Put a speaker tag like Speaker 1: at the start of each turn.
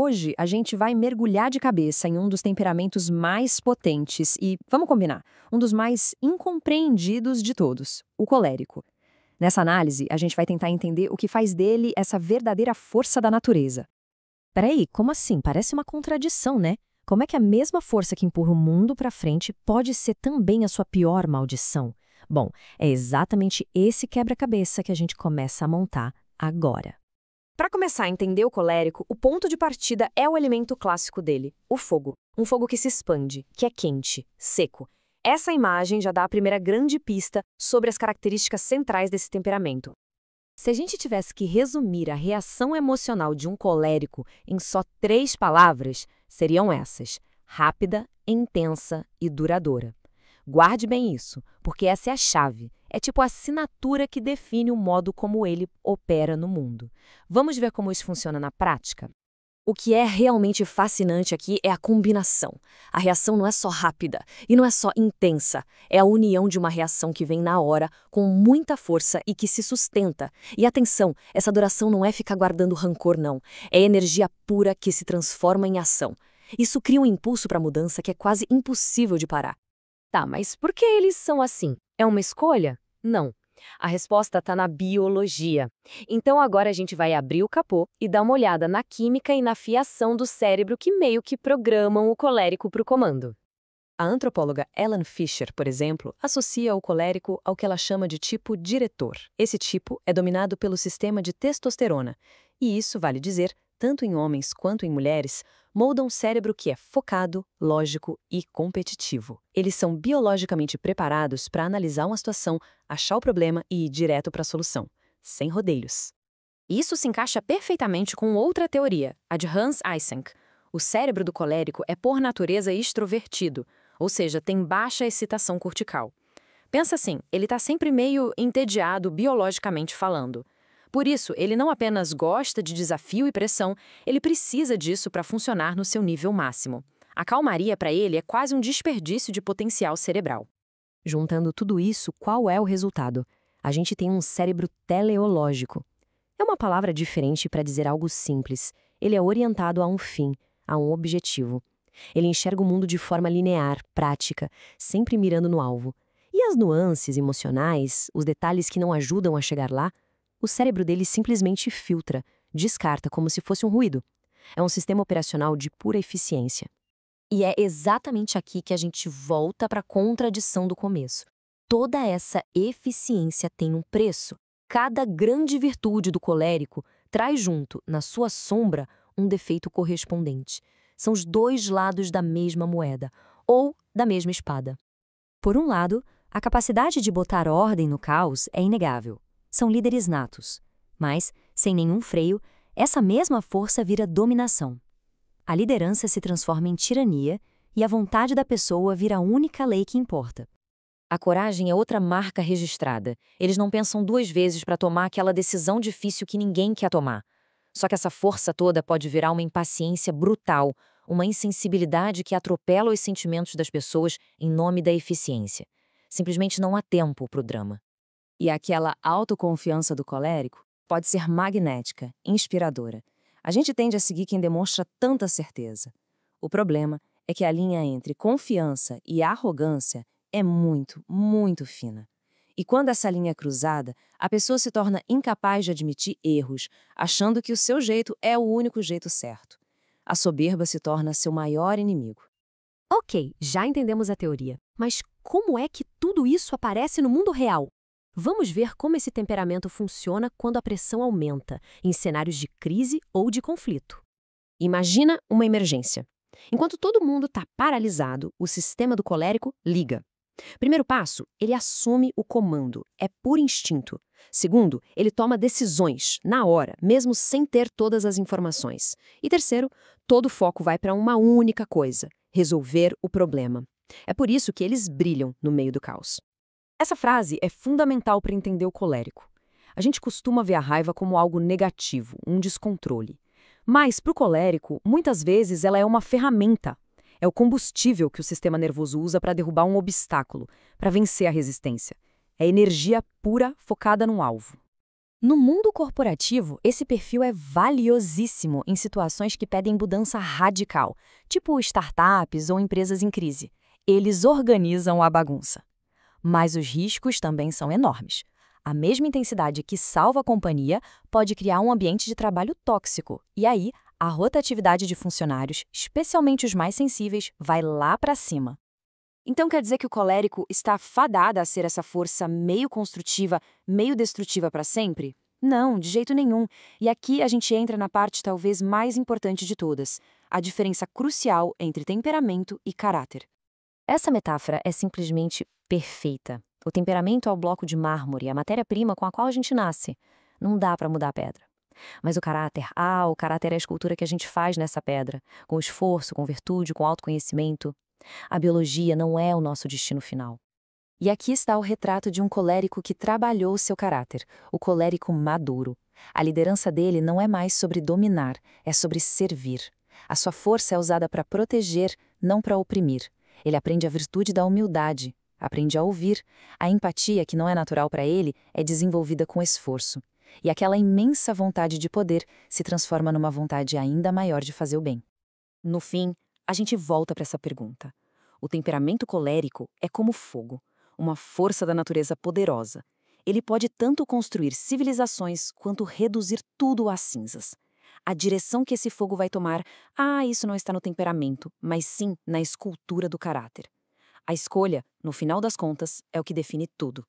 Speaker 1: Hoje a gente vai mergulhar de cabeça em um dos temperamentos mais potentes e, vamos combinar, um dos mais incompreendidos de todos, o colérico. Nessa análise, a gente vai tentar entender o que faz dele essa verdadeira força da natureza.
Speaker 2: Peraí, como assim? Parece uma contradição, né? Como é que a mesma força que empurra o mundo para frente pode ser também a sua pior maldição? Bom, é exatamente esse quebra-cabeça que a gente começa a montar agora.
Speaker 1: Para começar a entender o colérico, o ponto de partida é o elemento clássico dele, o fogo. Um fogo que se expande, que é quente, seco. Essa imagem já dá a primeira grande pista sobre as características centrais desse temperamento.
Speaker 2: Se a gente tivesse que resumir a reação emocional de um colérico em só 3 palavras, seriam essas: rápida, intensa e duradoura. Guarde bem isso, porque essa é a chave. É tipo a assinatura que define o modo como ele opera no mundo. Vamos ver como isso funciona na prática?
Speaker 1: O que é realmente fascinante aqui é a combinação. A reação não é só rápida e não é só intensa. É a união de uma reação que vem na hora, com muita força e que se sustenta. E atenção, essa duração não é ficar guardando rancor, não. É energia pura que se transforma em ação. Isso cria um impulso para a mudança que é quase impossível de parar. Tá, mas por que eles são assim? É uma escolha? Não. A resposta está na biologia. Então agora a gente vai abrir o capô e dar uma olhada na química e na fiação do cérebro que meio que programam o colérico para o comando. A antropóloga Ellen Fisher, por exemplo, associa o colérico ao que ela chama de tipo diretor. Esse tipo é dominado pelo sistema de testosterona. E isso, vale dizer, tanto em homens quanto em mulheres, molda um cérebro que é focado, lógico e competitivo. Eles são biologicamente preparados para analisar uma situação, achar o problema e ir direto para a solução, sem rodeios. Isso se encaixa perfeitamente com outra teoria, a de Hans Eysenck. O cérebro do colérico é por natureza extrovertido, ou seja, tem baixa excitação cortical. Pensa assim, ele está sempre meio entediado biologicamente falando. Por isso, ele não apenas gosta de desafio e pressão, ele precisa disso para funcionar no seu nível máximo. A calmaria para ele é quase um desperdício de potencial cerebral.
Speaker 2: Juntando tudo isso, qual é o resultado? A gente tem um cérebro teleológico. É uma palavra diferente para dizer algo simples. Ele é orientado a um fim, a um objetivo. Ele enxerga o mundo de forma linear, prática, sempre mirando no alvo. E as nuances emocionais, os detalhes que não ajudam a chegar lá, o cérebro dele simplesmente filtra, descarta como se fosse um ruído. É um sistema operacional de pura eficiência. E é exatamente aqui que a gente volta para a contradição do começo. Toda essa eficiência tem um preço. Cada grande virtude do colérico traz junto, na sua sombra, um defeito correspondente. São os dois lados da mesma moeda, ou da mesma espada. Por um lado, a capacidade de botar ordem no caos é inegável. São líderes natos. Mas, sem nenhum freio, essa mesma força vira dominação. A liderança se transforma em tirania e a vontade da pessoa vira a única lei que importa. A coragem é outra marca registrada. Eles não pensam 2 vezes para tomar aquela decisão difícil que ninguém quer tomar. Só que essa força toda pode virar uma impaciência brutal, uma insensibilidade que atropela os sentimentos das pessoas em nome da eficiência. Simplesmente não há tempo para o drama. E aquela autoconfiança do colérico pode ser magnética, inspiradora. A gente tende a seguir quem demonstra tanta certeza. O problema é que a linha entre confiança e arrogância é muito, muito fina. E quando essa linha é cruzada, a pessoa se torna incapaz de admitir erros, achando que o seu jeito é o único jeito certo. A soberba se torna seu maior inimigo. Ok, já entendemos a teoria. Mas como é que tudo isso aparece no mundo real? Vamos ver como esse temperamento funciona quando a pressão aumenta, em cenários de crise ou de conflito.
Speaker 1: Imagina uma emergência. Enquanto todo mundo está paralisado, o sistema do colérico liga. Primeiro passo, ele assume o comando, é por instinto. Segundo, ele toma decisões, na hora, mesmo sem ter todas as informações. E terceiro, todo o foco vai para uma única coisa, resolver o problema. É por isso que eles brilham no meio do caos. Essa frase é fundamental para entender o colérico. A gente costuma ver a raiva como algo negativo, um descontrole. Mas, para o colérico, muitas vezes ela é uma ferramenta. É o combustível que o sistema nervoso usa para derrubar um obstáculo, para vencer a resistência. É energia pura focada no alvo.
Speaker 2: No mundo corporativo, esse perfil é valiosíssimo em situações que pedem mudança radical, tipo startups ou empresas em crise. Eles organizam a bagunça. Mas os riscos também são enormes. A mesma intensidade que salva a companhia pode criar um ambiente de trabalho tóxico, e aí a rotatividade de funcionários, especialmente os mais sensíveis, vai lá para cima. Então quer dizer que o colérico está fadado a ser essa força meio construtiva, meio destrutiva para sempre? Não, de jeito nenhum. E aqui a gente entra na parte talvez mais importante de todas, a diferença crucial entre temperamento e caráter. Essa metáfora é simplesmente perfeita. O temperamento é o bloco de mármore, a matéria-prima com a qual a gente nasce. Não dá para mudar a pedra. Mas o caráter é a escultura que a gente faz nessa pedra, com esforço, com virtude, com autoconhecimento. A biologia não é o nosso destino final. E aqui está o retrato de um colérico que trabalhou seu caráter, o colérico maduro. A liderança dele não é mais sobre dominar, é sobre servir. A sua força é usada para proteger, não para oprimir. Ele aprende a virtude da humildade, aprende a ouvir. A empatia, que não é natural para ele, é desenvolvida com esforço. E aquela imensa vontade de poder se transforma numa vontade ainda maior de fazer o bem. No fim, a gente volta para essa pergunta. O temperamento colérico é como fogo, uma força da natureza poderosa. Ele pode tanto construir civilizações quanto reduzir tudo a cinzas. A direção que esse fogo vai tomar, isso não está no temperamento, mas sim na escultura do caráter. A escolha, no final das contas, é o que define tudo.